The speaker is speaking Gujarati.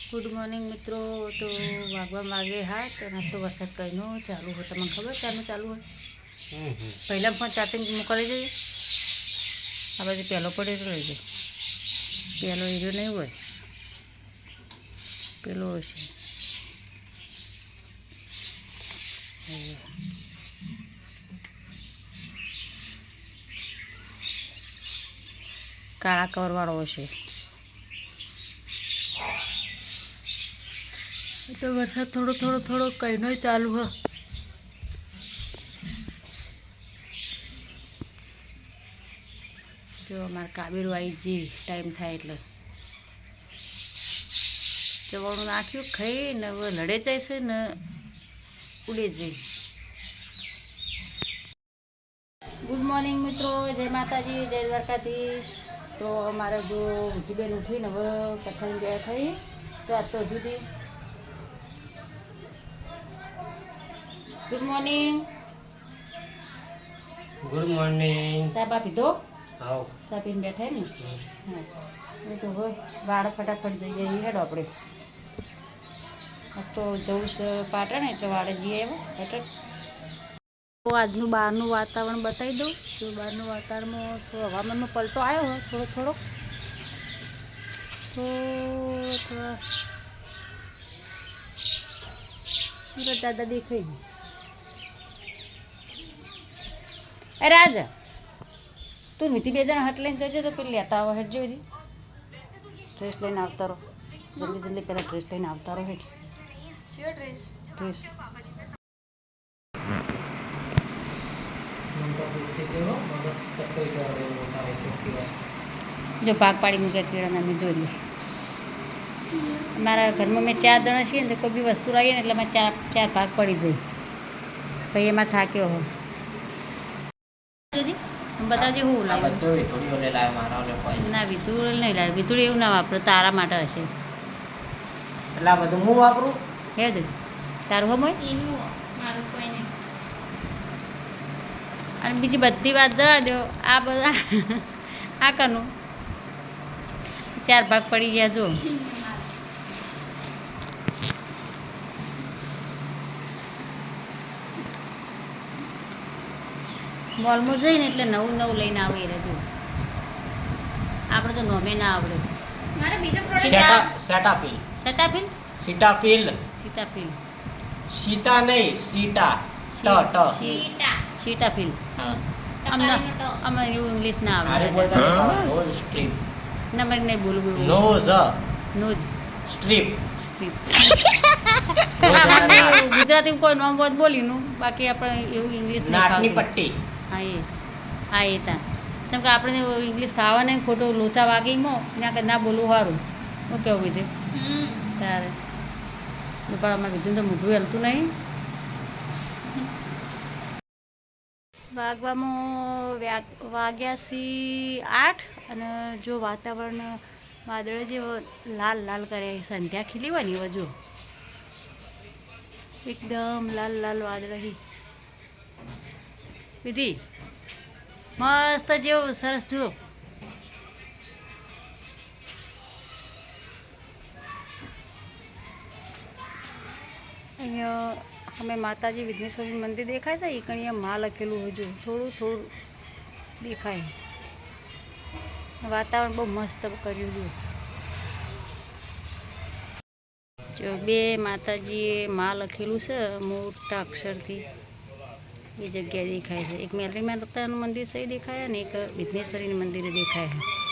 गुड मॉर्निंग मित्रों। तो वागवा मागे हाँ तो नास्तो वरसाद कईनो चालू हो तमने खबर चालू चालू हो पहला फोन चार्जिंग मोकली जाइए आ बाजू पहलो पड़े तो लई जाए पहलो हीरो नहीं हुए पेलो हशे काळा कवर वाळो हशे तो वरसाद थोड़ो थोड़ो थोड़ो कईनो चालू है। जो अमार काबीर आई जी टाइम था एटले चवाणु नाख्यु खाई ने लड़े जाए से ने उड़े जाए। गुड मॉर्निंग मित्रों, जय माताजी, जय द्वारकाधीश। तो अमारा जो बुद्धिबेन उठी ने हवे पत्थर बैठी तो आज तो हजू थी। Good morning. Good morning. चा बा पीधो? आओ चा पीने बैठा है हाँ ये तो हो वाड़ फटाफट जाइए हेडो अपने तो जવું છે પાટણ એટલે વાડે જઈએ ફટાફટ। તો આજનું બહારનું વાતાવરણ બતાવી દઉં। તો બહારનું વાતાવરણમાં થોડો હવામાનમાં પલટો આવ્યો હોય થોડો થોડો सूरज दादा देखाई गई। ए राज तू नीति बेजा हट लैन जाजे तो पे लेता आवा हट जो ड्रेस लैन आवता रहो जल्दी जल्दी पहले ड्रेस लैन आवता रहो हेठ ड्रेस जो भाग पाड़ी मूके कीड़ा ने जो ली मारा घर में मैं 4 जणा छीए तो कोई भी वस्तु लावीए ने એટલે मैं 4 भाग पड़ी जाई भाई एमां थाक्यो हो जोजी हम बताजे હું લાવ્યો બચોડી થોડી ઓલે લાવ મારા ઓલે કોઈ ના વિતુળ નહીં લાવ્યો વિતુળ એવું ના વાપરો તારા માટે હશે એટલા બધું હું વાપરું હે દે તારું હમ હોય એનું મારું કોઈ નહીં અને બીજી બધી વાત જવા દો આ બધા આ કનું 4 ભાગ પડી ગયા જો મોલમાં જઈને એટલે નવું નવું લઈને આવે એ જો આપણે તો નોમે ના આવડે મારે બીજો પ્રોડક્ટ સેટાફિલ સટાફિલ સીટાફિલ સીતાફિલ સીતા નહીં સીટા ટ શીટા સીતાફિલ હા ટપાલીનો ટ અમારે એવું ઇંગ્લિશ ના અરે આવડે બોલતા નોઝ સ્ટ્રીપ નંબર નહીં બોલવું નોઝ નોજ સ્ટ્રીપ સ્ટ્રીપ આપણે ગુજરાતી કોઈ નામ વાત બોલીનું બાકી આપણે એવું ઇંગ્લિશ નહીં નાકની ફાવતું પટ્ટી હા એ તા જેમ કે આપણે ઇંગ્લિશ ફાવા નહીં ખોટું લોચા વાગીમાં ત્યાં કે ના બોલવું સારું હું કેવું કીધું તારે પણ અમારે કીધું તો મોઢું હેલતું નહીં વાગવામાં વાગ્યાસી 8 અને જો વાતાવરણ વાદળ જેવો લાલ લાલ કરે સંધ્યા ખીલી હોય ને એવો જો એકદમ લાલ લાલ વાદળ વિધિ મસ્ત જેવું સરસ જો અહીંયા અમે માતાજી વિઘ્નેશ્વરી મંદિર દેખાય છે એ કણીએ માં લખેલું હોય જો થોડું થોડું દેખાય વાતાવરણ બહુ મસ્ત કર્યું જો બે માતાજીએ માં લખેલું છે મોટા અક્ષરથી એ જગ્યાએ દેખાય છે એક મેલરી માતાનું મંદિર સહી દેખાય અને એક વિઘ્નેશ્વરીનું મંદિર દેખાય છે।